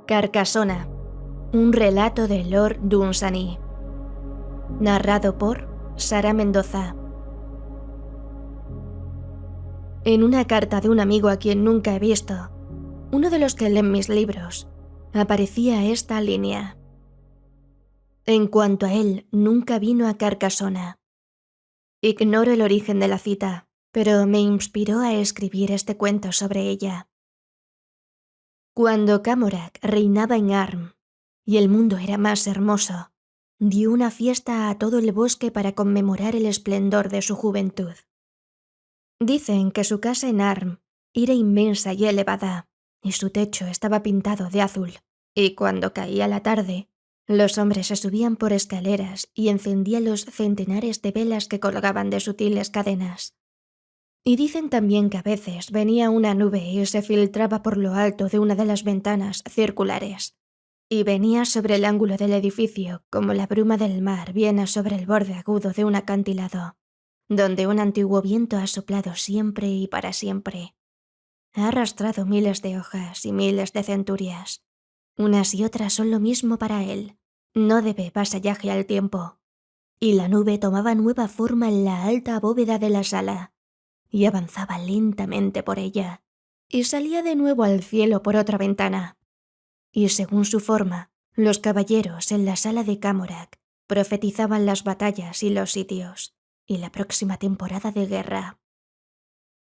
Carcassona, un relato de Lord Dunsany. Narrado por Sara Mendoza. En una carta de un amigo a quien nunca he visto, uno de los que leen mis libros, aparecía esta línea. En cuanto a él, nunca vino a Carcassona. Ignoro el origen de la cita, pero me inspiró a escribir este cuento sobre ella. Cuando Camorac reinaba en Arm, y el mundo era más hermoso, dio una fiesta a todo el bosque para conmemorar el esplendor de su juventud. Dicen que su casa en Arm era inmensa y elevada, y su techo estaba pintado de azul, y cuando caía la tarde, los hombres se subían por escaleras y encendían los centenares de velas que colgaban de sutiles cadenas. Y dicen también que a veces venía una nube y se filtraba por lo alto de una de las ventanas circulares, y venía sobre el ángulo del edificio como la bruma del mar viene sobre el borde agudo de un acantilado, donde un antiguo viento ha soplado siempre y para siempre. Ha arrastrado miles de hojas y miles de centurias. Unas y otras son lo mismo para él. No debe vasallaje al tiempo. Y la nube tomaba nueva forma en la alta bóveda de la sala, y avanzaba lentamente por ella, y salía de nuevo al cielo por otra ventana. Y según su forma, los caballeros en la sala de Camorac profetizaban las batallas y los sitios, y la próxima temporada de guerra.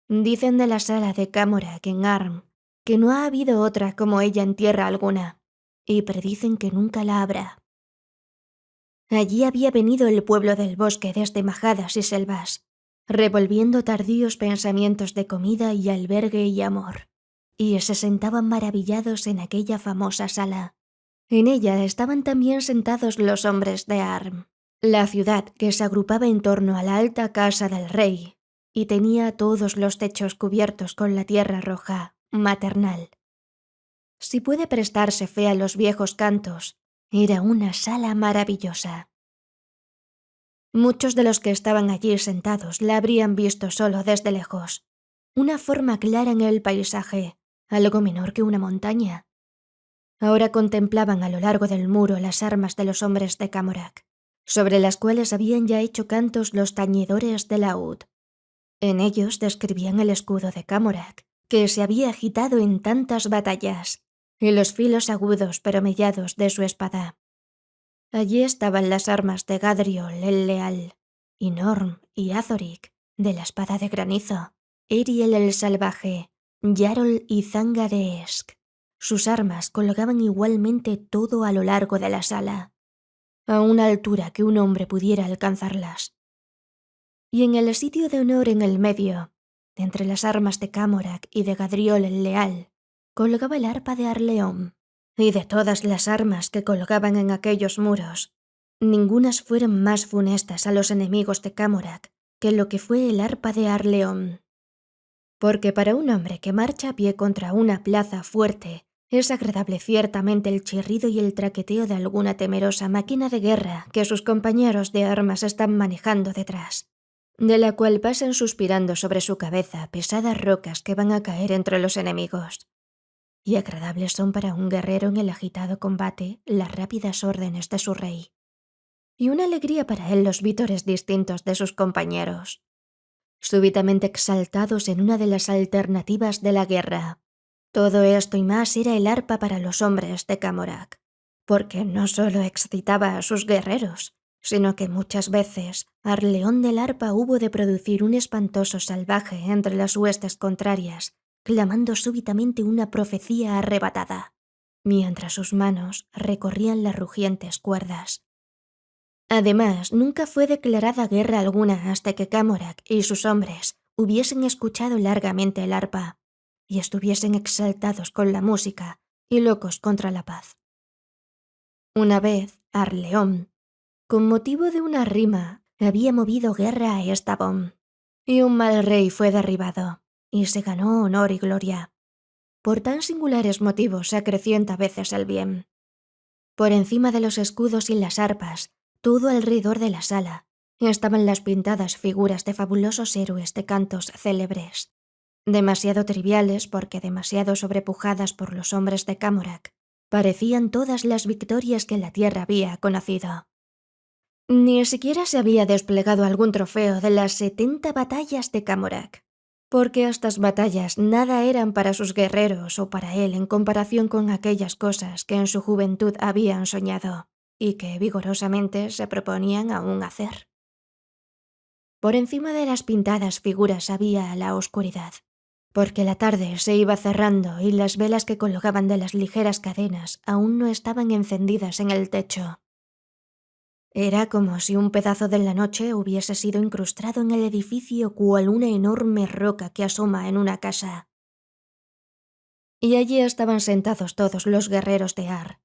Dicen de la sala de Camorac en Arm que no ha habido otra como ella en tierra alguna, y predicen que nunca la habrá. Allí había venido el pueblo del bosque desde majadas y selvas, revolviendo tardíos pensamientos de comida y albergue y amor, y se sentaban maravillados en aquella famosa sala. En ella estaban también sentados los hombres de Arm, la ciudad que se agrupaba en torno a la alta casa del rey, y tenía todos los techos cubiertos con la tierra roja, maternal. Si puede prestarse fe a los viejos cantos, era una sala maravillosa. Muchos de los que estaban allí sentados la habrían visto solo desde lejos, una forma clara en el paisaje, algo menor que una montaña. Ahora contemplaban a lo largo del muro las armas de los hombres de Camorac, sobre las cuales habían ya hecho cantos los tañedores de laúd. En ellos describían el escudo de Camorac, que se había agitado en tantas batallas, y los filos agudos pero mellados de su espada. Allí estaban las armas de Gadriol el Leal, y Norm y Azoric, de la espada de granizo, Eriel el Salvaje, Yarol y Zanga de Esk. Sus armas colgaban igualmente todo a lo largo de la sala, a una altura que un hombre pudiera alcanzarlas. Y en el sitio de honor en el medio, entre las armas de Camorac y de Gadriol el Leal, colgaba el arpa de Arleón. Y de todas las armas que colgaban en aquellos muros, ningunas fueron más funestas a los enemigos de Camorac que lo que fue el arpa de Arleón. Porque para un hombre que marcha a pie contra una plaza fuerte, es agradable ciertamente el chirrido y el traqueteo de alguna temerosa máquina de guerra que sus compañeros de armas están manejando detrás, de la cual pasan suspirando sobre su cabeza pesadas rocas que van a caer entre los enemigos. Y agradables son para un guerrero en el agitado combate las rápidas órdenes de su rey, y una alegría para él los vítores distintos de sus compañeros, súbitamente exaltados en una de las alternativas de la guerra. Todo esto y más era el arpa para los hombres de Camorac, porque no solo excitaba a sus guerreros, sino que muchas veces Arleón del arpa hubo de producir un espantoso salvaje entre las huestes contrarias, clamando súbitamente una profecía arrebatada, mientras sus manos recorrían las rugientes cuerdas. Además, nunca fue declarada guerra alguna hasta que Camorac y sus hombres hubiesen escuchado largamente el arpa y estuviesen exaltados con la música y locos contra la paz. Una vez, Arleón, con motivo de una rima, había movido guerra a Estrabón, y un mal rey fue derribado, y se ganó honor y gloria. Por tan singulares motivos se acrecienta a veces el bien. Por encima de los escudos y las arpas, todo alrededor de la sala, estaban las pintadas figuras de fabulosos héroes de cantos célebres, demasiado triviales porque demasiado sobrepujadas por los hombres de Camorac, Parecían todas las victorias que la tierra había conocido. Ni siquiera se había desplegado algún trofeo de las 70 batallas de Camorac, porque estas batallas nada eran para sus guerreros o para él en comparación con aquellas cosas que en su juventud habían soñado y que vigorosamente se proponían aún hacer. Por encima de las pintadas figuras había la oscuridad, porque la tarde se iba cerrando y las velas que colgaban de las ligeras cadenas aún no estaban encendidas en el techo. Era como si un pedazo de la noche hubiese sido incrustado en el edificio cual una enorme roca que asoma en una casa. Y allí estaban sentados todos los guerreros de Ar,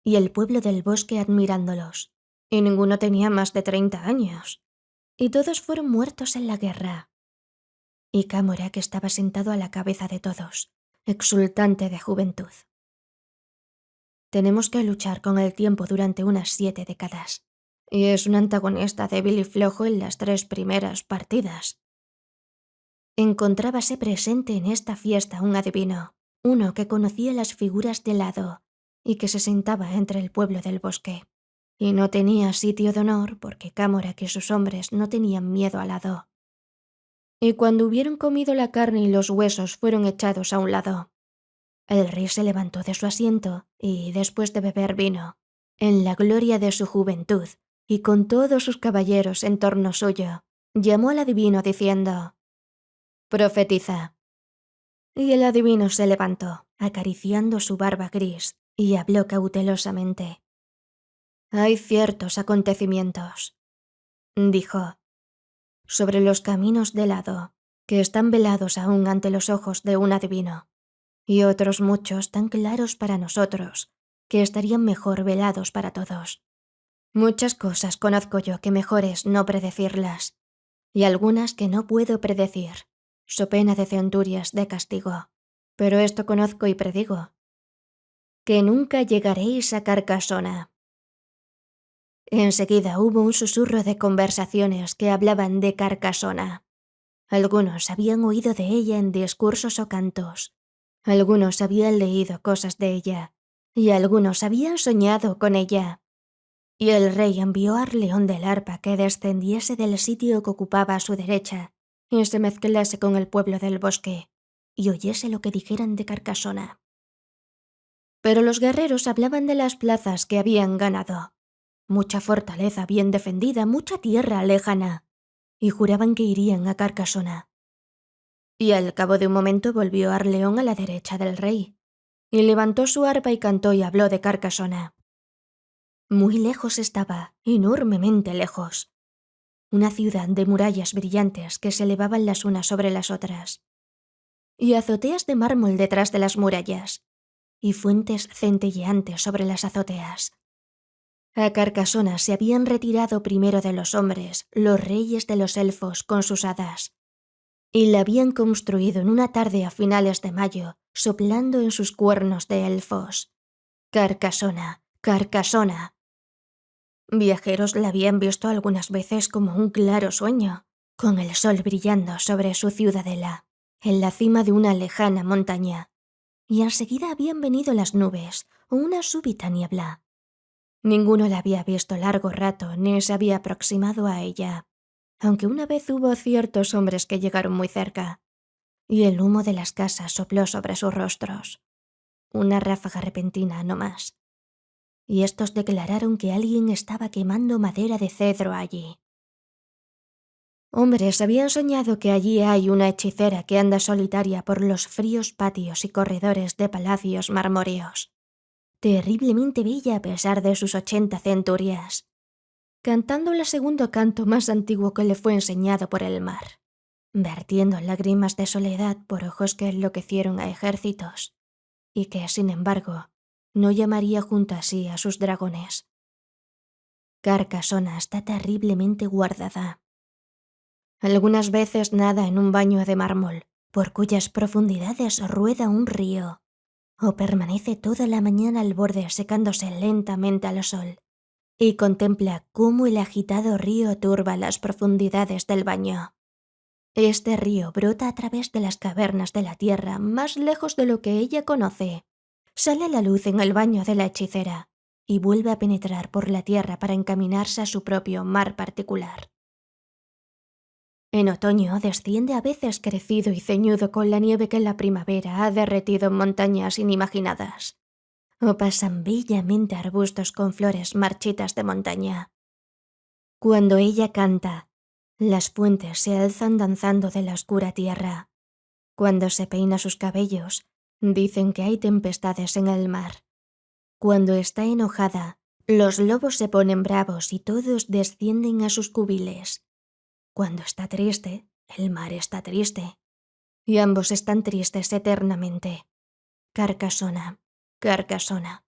y el pueblo del bosque admirándolos, y ninguno tenía más de 30 años, y todos fueron muertos en la guerra. Y Camorac estaba sentado a la cabeza de todos, exultante de juventud. Tenemos que luchar con el tiempo durante unas 7 décadas. Y es un antagonista débil y flojo en las 3 primeras partidas. Encontrábase presente en esta fiesta un adivino, uno que conocía las figuras del hado y que se sentaba entre el pueblo del bosque. Y no tenía sitio de honor porque Camorac y sus hombres no tenían miedo al hado. Y cuando hubieron comido la carne y los huesos fueron echados a un lado. El rey se levantó de su asiento y, después de beber vino, en la gloria de su juventud, y con todos sus caballeros en torno suyo, llamó al adivino diciendo: «Profetiza». Y el adivino se levantó, acariciando su barba gris, y habló cautelosamente. «Hay ciertos acontecimientos», dijo, «sobre los caminos del hado, que están velados aún ante los ojos de un adivino, y otros muchos tan claros para nosotros, que estarían mejor velados para todos. Muchas cosas conozco yo que mejor es no predecirlas, y algunas que no puedo predecir, so pena de centurias de castigo. Pero esto conozco y predigo, que nunca llegaréis a Carcasona». Enseguida hubo un susurro de conversaciones que hablaban de Carcasona. Algunos habían oído de ella en discursos o cantos, algunos habían leído cosas de ella, y algunos habían soñado con ella. Y el rey envió a Arleón del Arpa que descendiese del sitio que ocupaba a su derecha y se mezclase con el pueblo del bosque, y oyese lo que dijeran de Carcasona. Pero los guerreros hablaban de las plazas que habían ganado, mucha fortaleza bien defendida, mucha tierra lejana, y juraban que irían a Carcasona. Y al cabo de un momento volvió Arleón a la derecha del rey, y levantó su arpa y cantó y habló de Carcasona. Muy lejos estaba, enormemente lejos, una ciudad de murallas brillantes que se elevaban las unas sobre las otras, y azoteas de mármol detrás de las murallas, y fuentes centelleantes sobre las azoteas. A Carcasona se habían retirado primero de los hombres los reyes de los elfos con sus hadas, y la habían construido en una tarde a finales de mayo, soplando en sus cuernos de elfos. Carcasona, Carcasona. Viajeros la habían visto algunas veces como un claro sueño, con el sol brillando sobre su ciudadela, en la cima de una lejana montaña, y enseguida habían venido las nubes o una súbita niebla. Ninguno la había visto largo rato ni se había aproximado a ella, aunque una vez hubo ciertos hombres que llegaron muy cerca, y el humo de las casas sopló sobre sus rostros. Una ráfaga repentina, no más. Y estos declararon que alguien estaba quemando madera de cedro allí. Hombres habían soñado que allí hay una hechicera que anda solitaria por los fríos patios y corredores de palacios marmóreos, terriblemente bella a pesar de sus 80 centurias, cantando el segundo canto más antiguo que le fue enseñado por el mar, vertiendo lágrimas de soledad por ojos que enloquecieron a ejércitos, y que, sin embargo, no llamaría junto a sí a sus dragones. Carcasona está terriblemente guardada. Algunas veces nada en un baño de mármol, por cuyas profundidades rueda un río, o permanece toda la mañana al borde secándose lentamente al sol, y contempla cómo el agitado río turba las profundidades del baño. Este río brota a través de las cavernas de la tierra más lejos de lo que ella conoce, Sale la luz en el baño de la hechicera y vuelve a penetrar por la tierra para encaminarse a su propio mar particular. En otoño desciende a veces crecido y ceñudo con la nieve que en la primavera ha derretido en montañas inimaginadas. O pasan bellamente arbustos con flores marchitas de montaña. Cuando ella canta, las fuentes se alzan danzando de la oscura tierra. Cuando se peina sus cabellos, dicen que hay tempestades en el mar. Cuando está enojada, los lobos se ponen bravos y todos descienden a sus cubiles. Cuando está triste, el mar está triste. Y ambos están tristes eternamente. Carcassona, Carcassona.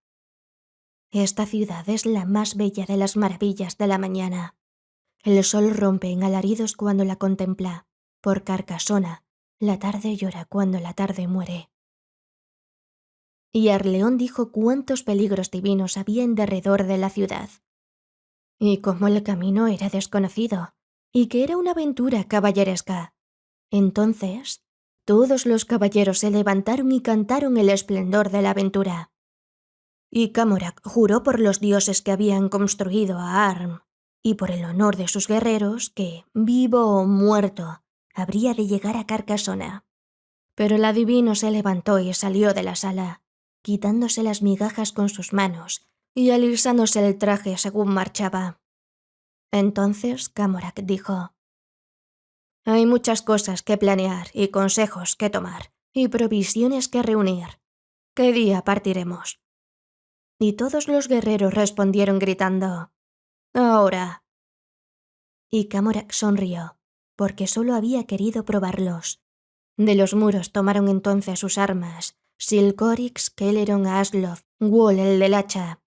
Esta ciudad es la más bella de las maravillas de la mañana. El sol rompe en alaridos cuando la contempla. Por Carcassona, la tarde llora cuando la tarde muere. Y Arleón dijo cuántos peligros divinos había en derredor de la ciudad. Y cómo el camino era desconocido, y que era una aventura caballeresca. Entonces, todos los caballeros se levantaron y cantaron el esplendor de la aventura. Y Camorac juró por los dioses que habían construido a Arm, y por el honor de sus guerreros que, vivo o muerto, habría de llegar a Carcassona. Pero el adivino se levantó y salió de la sala, quitándose las migajas con sus manos y alisándose el traje según marchaba. Entonces Camorac dijo: «Hay muchas cosas que planear y consejos que tomar y provisiones que reunir. ¿Qué día partiremos?» Y todos los guerreros respondieron gritando: «Ahora». Y Camorac sonrió, porque solo había querido probarlos. De los muros tomaron entonces sus armas Silcorix, Celeron, Asloth, Wol el del hacha,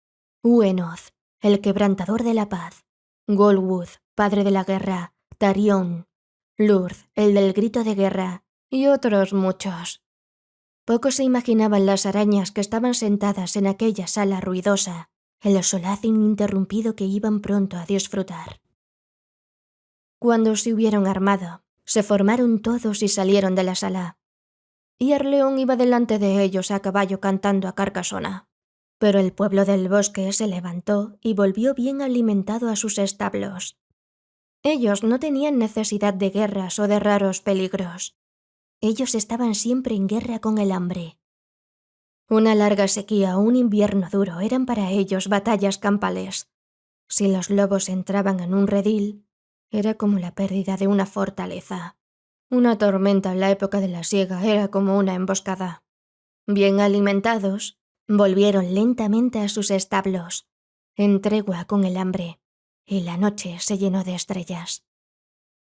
Uenoth, el quebrantador de la paz, Golwood, padre de la guerra, Tarion, Lurth, el del grito de guerra, y otros muchos. Pocos se imaginaban las arañas que estaban sentadas en aquella sala ruidosa, el solaz ininterrumpido que iban pronto a disfrutar. Cuando se hubieron armado, se formaron todos y salieron de la sala. Y Arleón iba delante de ellos a caballo cantando a Carcassona. Pero el pueblo del bosque se levantó y volvió bien alimentado a sus establos. Ellos no tenían necesidad de guerras o de raros peligros. Ellos estaban siempre en guerra con el hambre. Una larga sequía o un invierno duro eran para ellos batallas campales. Si los lobos entraban en un redil, era como la pérdida de una fortaleza. Una tormenta en la época de la siega era como una emboscada. Bien alimentados, volvieron lentamente a sus establos, en tregua con el hambre, y la noche se llenó de estrellas.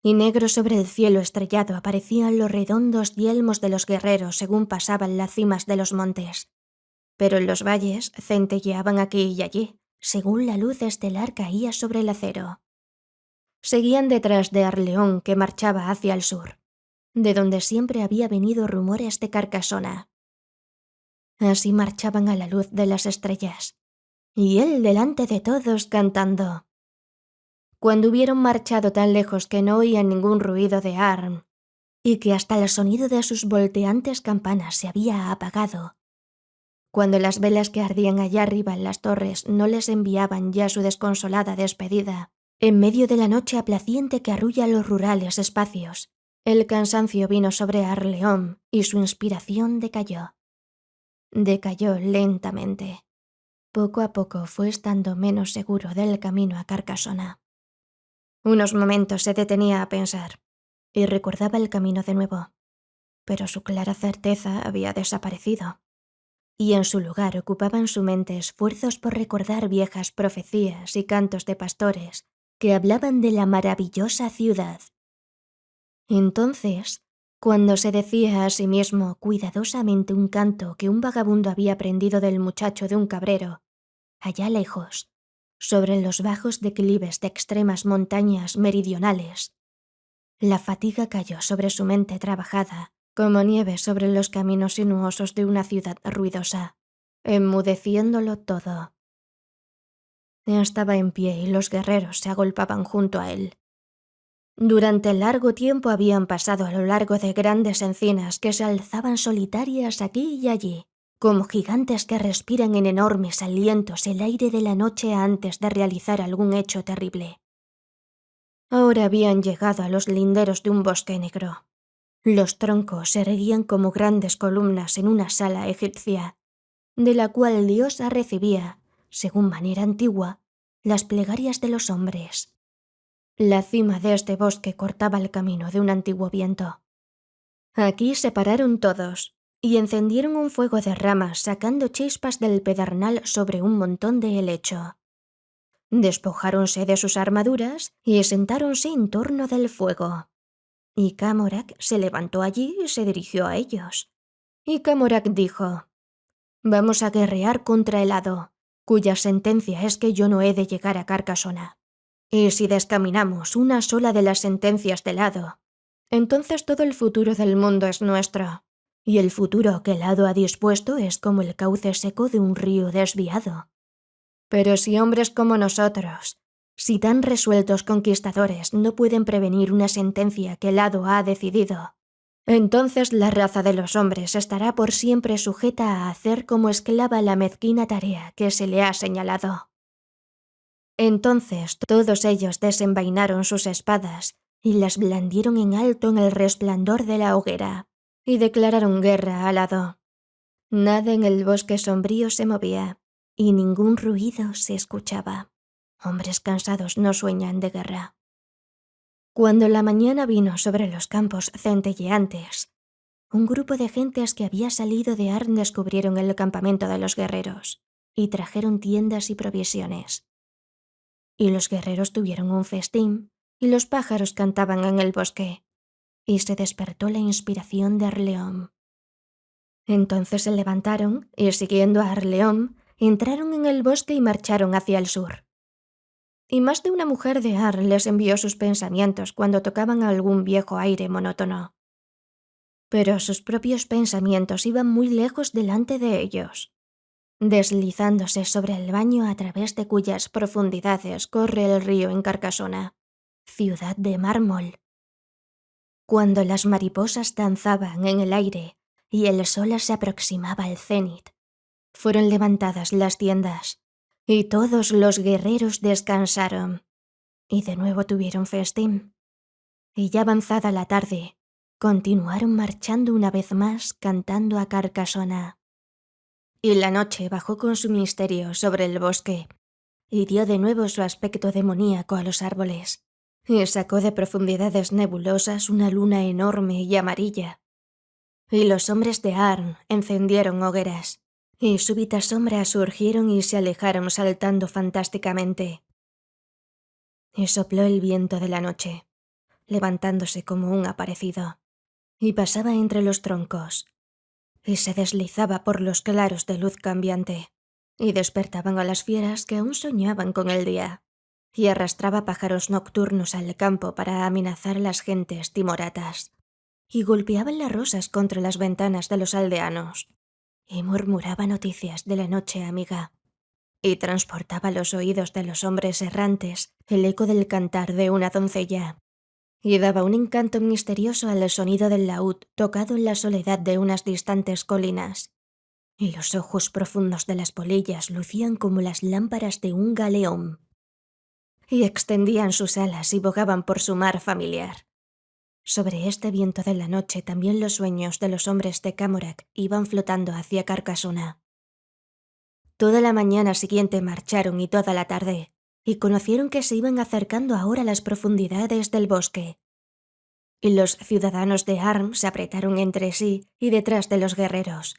Y negro sobre el cielo estrellado aparecían los redondos yelmos de los guerreros según pasaban las cimas de los montes. Pero en los valles centelleaban aquí y allí, según la luz estelar caía sobre el acero. Seguían detrás de Arleón, que marchaba hacia el sur, de donde siempre había venido rumores de Carcassona. Así marchaban a la luz de las estrellas, y él delante de todos cantando. Cuando hubieron marchado tan lejos que no oían ningún ruido de Arm, y que hasta el sonido de sus volteantes campanas se había apagado, cuando las velas que ardían allá arriba en las torres no les enviaban ya su desconsolada despedida, en medio de la noche aplaciente que arrulla los rurales espacios, el cansancio vino sobre Arleón y su inspiración decayó. Decayó lentamente. Poco a poco fue estando menos seguro del camino a Carcassona. Unos momentos se detenía a pensar y recordaba el camino de nuevo, pero su clara certeza había desaparecido, y en su lugar ocupaban su mente esfuerzos por recordar viejas profecías y cantos de pastores que hablaban de la maravillosa ciudad. Entonces, cuando se decía a sí mismo cuidadosamente un canto que un vagabundo había aprendido del muchacho de un cabrero, allá lejos, sobre los bajos declives de extremas montañas meridionales, la fatiga cayó sobre su mente trabajada, como nieve sobre los caminos sinuosos de una ciudad ruidosa, enmudeciéndolo todo. Estaba en pie y los guerreros se agolpaban junto a él. Durante largo tiempo habían pasado a lo largo de grandes encinas que se alzaban solitarias aquí y allí, como gigantes que respiran en enormes alientos el aire de la noche antes de realizar algún hecho terrible. Ahora habían llegado a los linderos de un bosque negro. Los troncos se erguían como grandes columnas en una sala egipcia, de la cual el diosa recibía, según manera antigua, las plegarias de los hombres. La cima de este bosque cortaba el camino de un antiguo viento. Aquí se pararon todos y encendieron un fuego de ramas sacando chispas del pedernal sobre un montón de helecho. Despojáronse de sus armaduras y sentáronse en torno del fuego. Y Camorac se levantó allí y se dirigió a ellos. Y Camorac dijo: «Vamos a guerrear contra el hado, cuya sentencia es que yo no he de llegar a Carcasona. Y si descaminamos una sola de las sentencias del hado, entonces todo el futuro del mundo es nuestro, y el futuro que el hado ha dispuesto es como el cauce seco de un río desviado. Pero si hombres como nosotros, si tan resueltos conquistadores no pueden prevenir una sentencia que el hado ha decidido, entonces la raza de los hombres estará por siempre sujeta a hacer como esclava la mezquina tarea que se le ha señalado». Entonces todos ellos desenvainaron sus espadas y las blandieron en alto en el resplandor de la hoguera, y declararon guerra al hado. Nada en el bosque sombrío se movía, y ningún ruido se escuchaba. Hombres cansados no sueñan de guerra. Cuando la mañana vino sobre los campos centelleantes, un grupo de gentes que había salido de Arn descubrieron el campamento de los guerreros, y trajeron tiendas y provisiones. Y los guerreros tuvieron un festín, y los pájaros cantaban en el bosque, y se despertó la inspiración de Arleón. Entonces se levantaron, y siguiendo a Arleón, entraron en el bosque y marcharon hacia el sur. Y más de una mujer de Ar les envió sus pensamientos cuando tocaban algún viejo aire monótono. Pero sus propios pensamientos iban muy lejos delante de ellos, deslizándose sobre el baño a través de cuyas profundidades corre el río en Carcasona, ciudad de mármol. Cuando las mariposas danzaban en el aire y el sol se aproximaba al cenit, fueron levantadas las tiendas y todos los guerreros descansaron, y de nuevo tuvieron festín. Y ya avanzada la tarde, continuaron marchando una vez más cantando a Carcasona. Y la noche bajó con su misterio sobre el bosque, y dio de nuevo su aspecto demoníaco a los árboles, y sacó de profundidades nebulosas una luna enorme y amarilla. Y los hombres de Arn encendieron hogueras, y súbitas sombras surgieron y se alejaron saltando fantásticamente. Y sopló el viento de la noche, levantándose como un aparecido, y pasaba entre los troncos, y se deslizaba por los claros de luz cambiante, y despertaban a las fieras que aún soñaban con el día, y arrastraba pájaros nocturnos al campo para amenazar a las gentes timoratas, y golpeaban las rosas contra las ventanas de los aldeanos, y murmuraba noticias de la noche amiga, y transportaba a los oídos de los hombres errantes el eco del cantar de una doncella, y daba un encanto misterioso al sonido del laúd tocado en la soledad de unas distantes colinas, y los ojos profundos de las polillas lucían como las lámparas de un galeón, y extendían sus alas y bogaban por su mar familiar. Sobre este viento de la noche también los sueños de los hombres de Camorac iban flotando hacia Carcasona. Toda la mañana siguiente marcharon y toda la tarde, y conocieron que se iban acercando ahora a las profundidades del bosque. Y los ciudadanos de Arm se apretaron entre sí y detrás de los guerreros,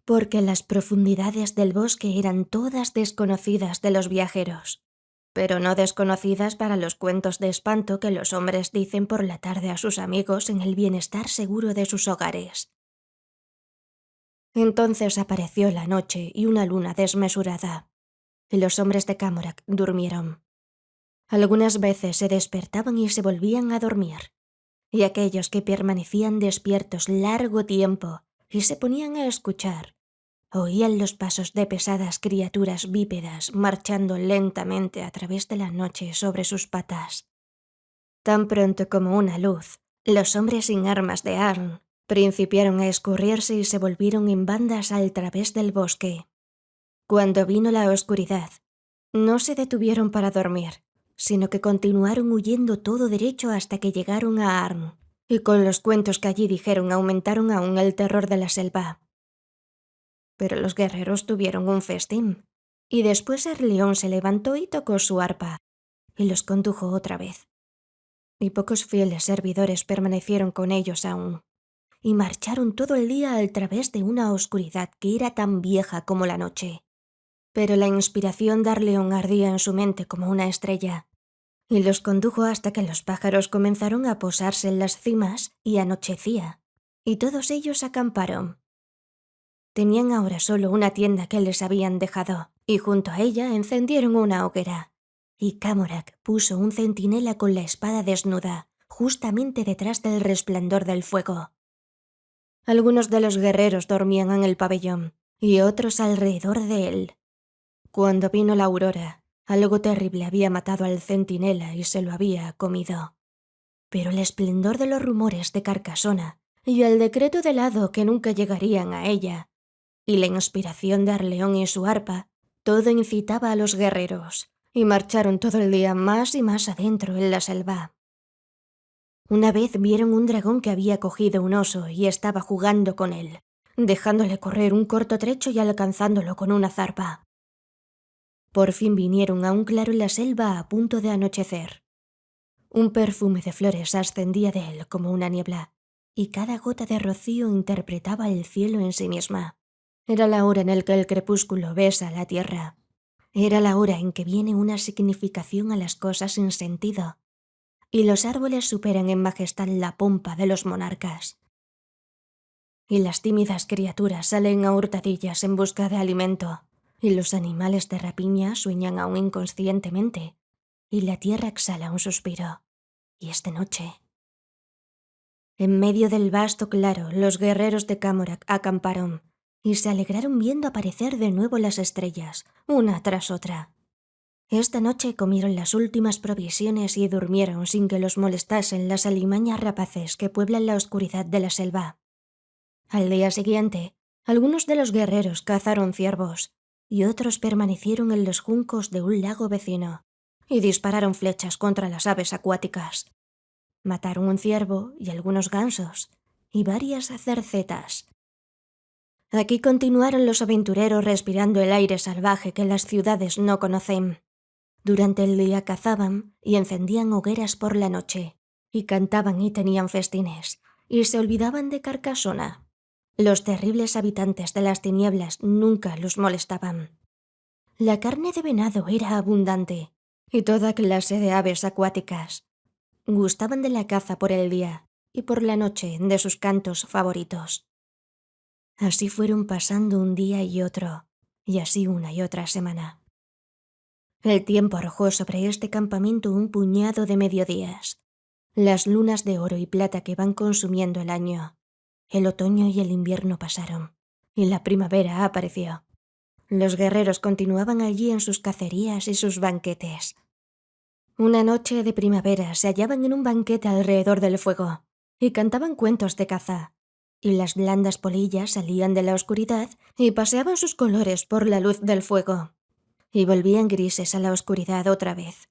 porque las profundidades del bosque eran todas desconocidas de los viajeros, pero no desconocidas para los cuentos de espanto que los hombres dicen por la tarde a sus amigos en el bienestar seguro de sus hogares. Entonces apareció la noche y una luna desmesurada, y los hombres de Camorac durmieron. Algunas veces se despertaban y se volvían a dormir, y aquellos que permanecían despiertos largo tiempo y se ponían a escuchar, oían los pasos de pesadas criaturas bípedas marchando lentamente a través de la noche sobre sus patas. Tan pronto como una luz, los hombres sin armas de Arn Principiaron a escurrirse y se volvieron en bandas al través del bosque. Cuando vino la oscuridad, no se detuvieron para dormir, sino que continuaron huyendo todo derecho hasta que llegaron a Arn, y con los cuentos que allí dijeron aumentaron aún el terror de la selva. Pero los guerreros tuvieron un festín, y después Arleón se levantó y tocó su arpa, y los condujo otra vez. Y pocos fieles servidores permanecieron con ellos aún, y marcharon todo el día al través de una oscuridad que era tan vieja como la noche. Pero la inspiración de Arleón ardía en su mente como una estrella, y los condujo hasta que los pájaros comenzaron a posarse en las cimas y anochecía, y todos ellos acamparon. Tenían ahora solo una tienda que les habían dejado, y junto a ella encendieron una hoguera, y Camorac puso un centinela con la espada desnuda, justamente detrás del resplandor del fuego. Algunos de los guerreros dormían en el pabellón, y otros alrededor de él. Cuando vino la aurora, algo terrible había matado al centinela y se lo había comido. Pero el esplendor de los rumores de Carcasona y el decreto del hado que nunca llegarían a ella, y la inspiración de Arleón y su arpa, todo incitaba a los guerreros, y marcharon todo el día más y más adentro en la selva. Una vez vieron un dragón que había cogido un oso y estaba jugando con él, dejándole correr un corto trecho y alcanzándolo con una zarpa. Por fin vinieron a un claro en la selva a punto de anochecer. Un perfume de flores ascendía de él como una niebla, y cada gota de rocío interpretaba el cielo en sí misma. Era la hora en la que el crepúsculo besa la tierra. Era la hora en que viene una significación a las cosas sin sentido, y los árboles superan en majestad la pompa de los monarcas. Y las tímidas criaturas salen a hurtadillas en busca de alimento, y los animales de rapiña sueñan aún inconscientemente, y la tierra exhala un suspiro. Y es de noche. En medio del vasto claro, los guerreros de Camorac acamparon, y se alegraron viendo aparecer de nuevo las estrellas, una tras otra. Esta noche comieron las últimas provisiones y durmieron sin que los molestasen las alimañas rapaces que pueblan la oscuridad de la selva. Al día siguiente, algunos de los guerreros cazaron ciervos, y otros permanecieron en los juncos de un lago vecino, y dispararon flechas contra las aves acuáticas. Mataron un ciervo y algunos gansos, y varias cercetas. Aquí continuaron los aventureros respirando el aire salvaje que las ciudades no conocen. Durante el día cazaban y encendían hogueras por la noche, y cantaban y tenían festines, y se olvidaban de Carcasona. Los terribles habitantes de las tinieblas nunca los molestaban. La carne de venado era abundante, y toda clase de aves acuáticas. Gustaban de la caza por el día, y por la noche de sus cantos favoritos. Así fueron pasando un día y otro, y así una y otra semana. El tiempo arrojó sobre este campamento un puñado de mediodías, las lunas de oro y plata que van consumiendo el año. El otoño y el invierno pasaron, y la primavera apareció. Los guerreros continuaban allí en sus cacerías y sus banquetes. Una noche de primavera se hallaban en un banquete alrededor del fuego, y cantaban cuentos de caza, y las blandas polillas salían de la oscuridad y paseaban sus colores por la luz del fuego, y volvían grises a la oscuridad otra vez,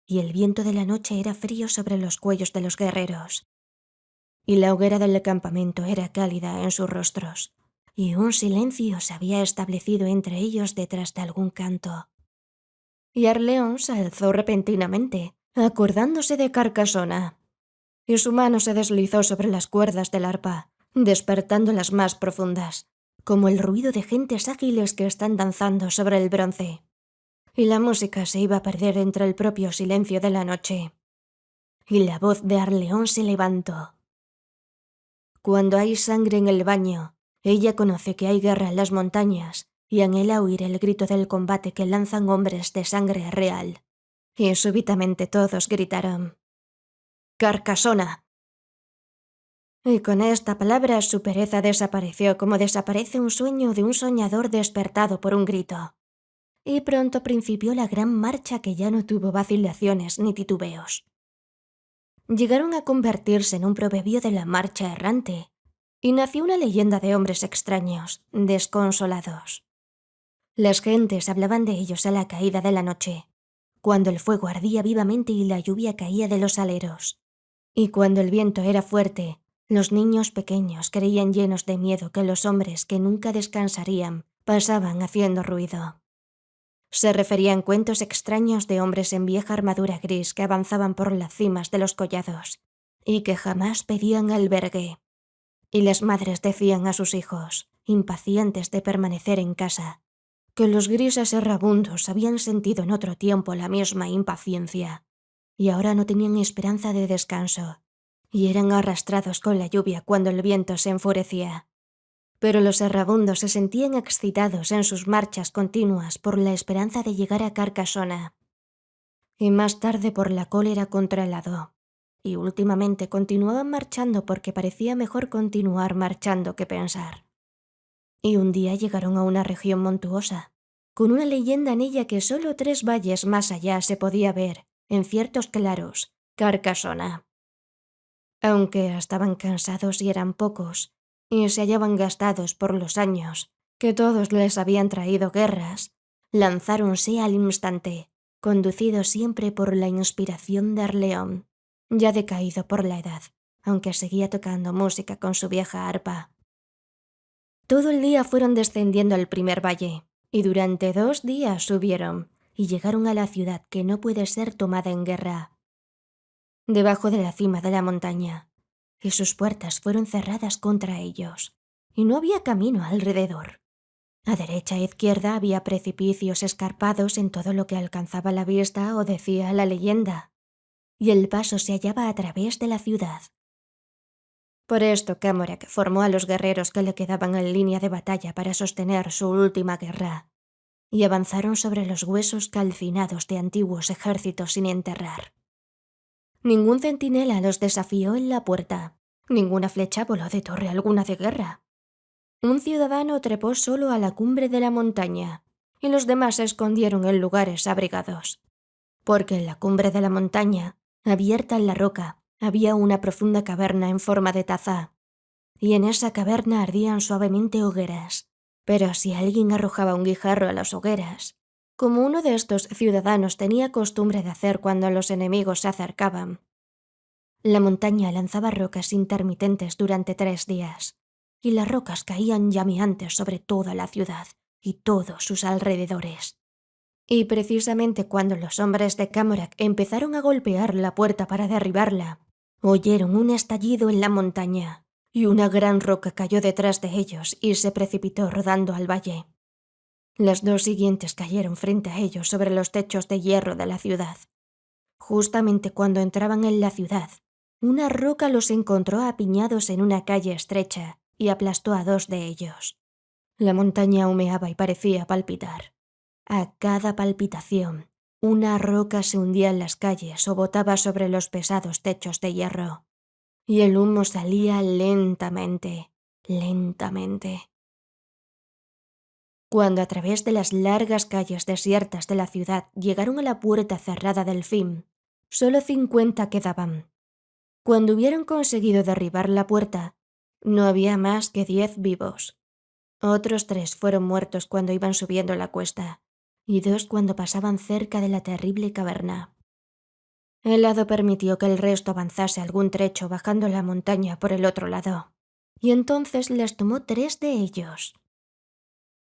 y el viento de la noche era frío sobre los cuellos de los guerreros, y la hoguera del campamento era cálida en sus rostros, y un silencio se había establecido entre ellos detrás de algún canto. Y Arleón se alzó repentinamente, acordándose de Carcasona, y su mano se deslizó sobre las cuerdas del arpa, despertando las más profundas, como el ruido de gentes ágiles que están danzando sobre el bronce. Y la música se iba a perder entre el propio silencio de la noche. Y la voz de Arleón se levantó. Cuando hay sangre en el baño, ella conoce que hay guerra en las montañas y anhela oír el grito del combate que lanzan hombres de sangre real. Y súbitamente todos gritaron: «¡Carcasona!». Y con esta palabra su pereza desapareció como desaparece un sueño de un soñador despertado por un grito. Y pronto principió la gran marcha que ya no tuvo vacilaciones ni titubeos. Llegaron a convertirse en un proverbio de la marcha errante, y nació una leyenda de hombres extraños, desconsolados. Las gentes hablaban de ellos a la caída de la noche, cuando el fuego ardía vivamente y la lluvia caía de los aleros. Y cuando el viento era fuerte, los niños pequeños creían llenos de miedo que los hombres que nunca descansarían pasaban haciendo ruido. Se referían cuentos extraños de hombres en vieja armadura gris que avanzaban por las cimas de los collados y que jamás pedían albergue. Y las madres decían a sus hijos, impacientes de permanecer en casa, que los grises errabundos habían sentido en otro tiempo la misma impaciencia, y ahora no tenían esperanza de descanso, y eran arrastrados con la lluvia cuando el viento se enfurecía. Pero los errabundos se sentían excitados en sus marchas continuas por la esperanza de llegar a Carcassona, y más tarde por la cólera contra el hado. Y últimamente continuaban marchando porque parecía mejor continuar marchando que pensar. Y un día llegaron a una región montuosa, con una leyenda en ella que solo 3 valles más allá se podía ver, en ciertos claros, Carcassona. Aunque estaban cansados y eran pocos, y se hallaban gastados por los años, que todos les habían traído guerras, lanzáronse al instante, conducidos siempre por la inspiración de Arleón, ya decaído por la edad, aunque seguía tocando música con su vieja arpa. Todo el día fueron descendiendo al primer valle, y durante 2 días subieron, y llegaron a la ciudad que no puede ser tomada en guerra, debajo de la cima de la montaña, y sus puertas fueron cerradas contra ellos, y no había camino alrededor. A derecha e izquierda había precipicios escarpados en todo lo que alcanzaba la vista o decía la leyenda, y el paso se hallaba a través de la ciudad. Por esto Camorac formó a los guerreros que le quedaban en línea de batalla para sostener su última guerra, y avanzaron sobre los huesos calcinados de antiguos ejércitos sin enterrar. Ningún centinela los desafió en la puerta, ninguna flecha voló de torre alguna de guerra. Un ciudadano trepó solo a la cumbre de la montaña, y los demás se escondieron en lugares abrigados, porque en la cumbre de la montaña, abierta en la roca, había una profunda caverna en forma de taza, y en esa caverna ardían suavemente hogueras. Pero si alguien arrojaba un guijarro a las hogueras, como uno de estos ciudadanos tenía costumbre de hacer cuando los enemigos se acercaban, la montaña lanzaba rocas intermitentes durante 3 días, y las rocas caían llameantes sobre toda la ciudad y todos sus alrededores. Y precisamente cuando los hombres de Camorac empezaron a golpear la puerta para derribarla, oyeron un estallido en la montaña, y una gran roca cayó detrás de ellos y se precipitó rodando al valle. Las 2 siguientes cayeron frente a ellos sobre los techos de hierro de la ciudad. Justamente cuando entraban en la ciudad, una roca los encontró apiñados en una calle estrecha y aplastó a 2 de ellos. La montaña humeaba y parecía palpitar. A cada palpitación, una roca se hundía en las calles o botaba sobre los pesados techos de hierro, y el humo salía lentamente, lentamente. Cuando a través de las largas calles desiertas de la ciudad llegaron a la puerta cerrada del Fim, solo 50 quedaban. Cuando hubieron conseguido derribar la puerta, no había más que 10 vivos. Otros 3 fueron muertos cuando iban subiendo la cuesta, y 2 cuando pasaban cerca de la terrible caverna. El hado permitió que el resto avanzase algún trecho bajando la montaña por el otro lado, y entonces les tomó 3 de ellos.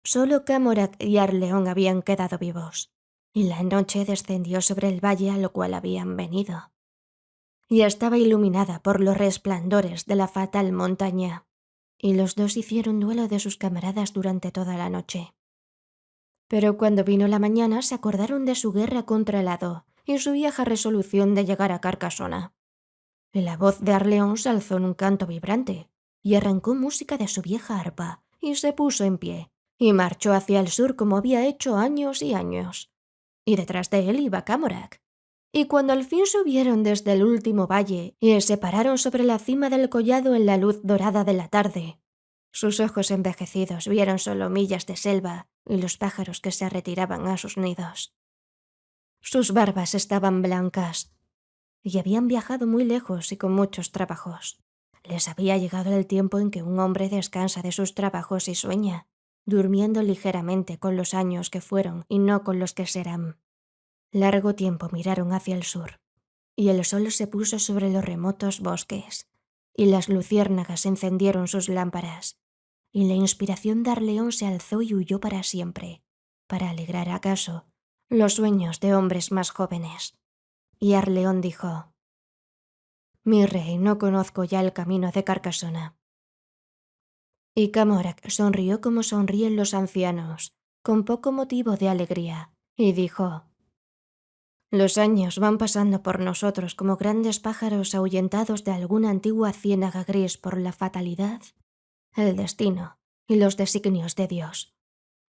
Solo Camorac y Arleón habían quedado vivos, y la noche descendió sobre el valle a lo cual habían venido, y estaba iluminada por los resplandores de la fatal montaña, y los 2 hicieron duelo de sus camaradas durante toda la noche. Pero cuando vino la mañana se acordaron de su guerra contra el hado y su vieja resolución de llegar a Carcassona. La voz de Arleón se alzó en un canto vibrante y arrancó música de su vieja arpa y se puso en pie y marchó hacia el sur como había hecho años y años. Y detrás de él iba Camorac. Y cuando al fin subieron desde el último valle y se pararon sobre la cima del collado en la luz dorada de la tarde, sus ojos envejecidos vieron solo millas de selva y los pájaros que se retiraban a sus nidos. Sus barbas estaban blancas y habían viajado muy lejos y con muchos trabajos. Les había llegado el tiempo en que un hombre descansa de sus trabajos y sueña, durmiendo ligeramente con los años que fueron y no con los que serán. Largo tiempo miraron hacia el sur, y el sol se puso sobre los remotos bosques, y las luciérnagas encendieron sus lámparas, y la inspiración de Arleón se alzó y huyó para siempre, para alegrar acaso los sueños de hombres más jóvenes. Y Arleón dijo: «Mi rey, no conozco ya el camino de Carcasona». Y Camorac sonrió como sonríen los ancianos, con poco motivo de alegría, y dijo: «Los años van pasando por nosotros como grandes pájaros ahuyentados de alguna antigua ciénaga gris por la fatalidad, el destino y los designios de Dios.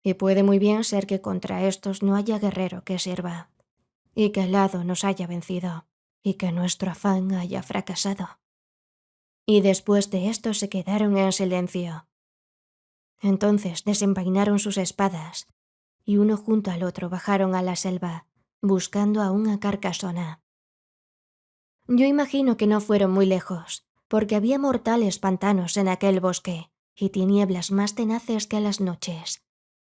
Y puede muy bien ser que contra estos no haya guerrero que sirva, y que el hado nos haya vencido, y que nuestro afán haya fracasado». Y después de esto se quedaron en silencio. Entonces desenvainaron sus espadas, y uno junto al otro bajaron a la selva, buscando aún a Carcasona. Yo imagino que no fueron muy lejos, porque había mortales pantanos en aquel bosque, y tinieblas más tenaces que las noches,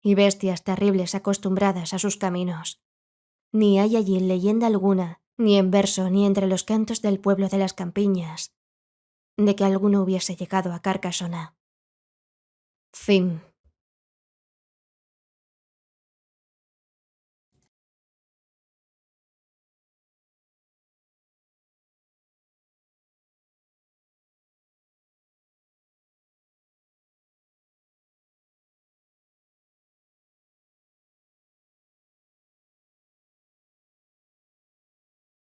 y bestias terribles acostumbradas a sus caminos. Ni hay allí leyenda alguna, ni en verso ni entre los cantos del pueblo de las campiñas, de que alguno hubiese llegado a Carcasona. Fin.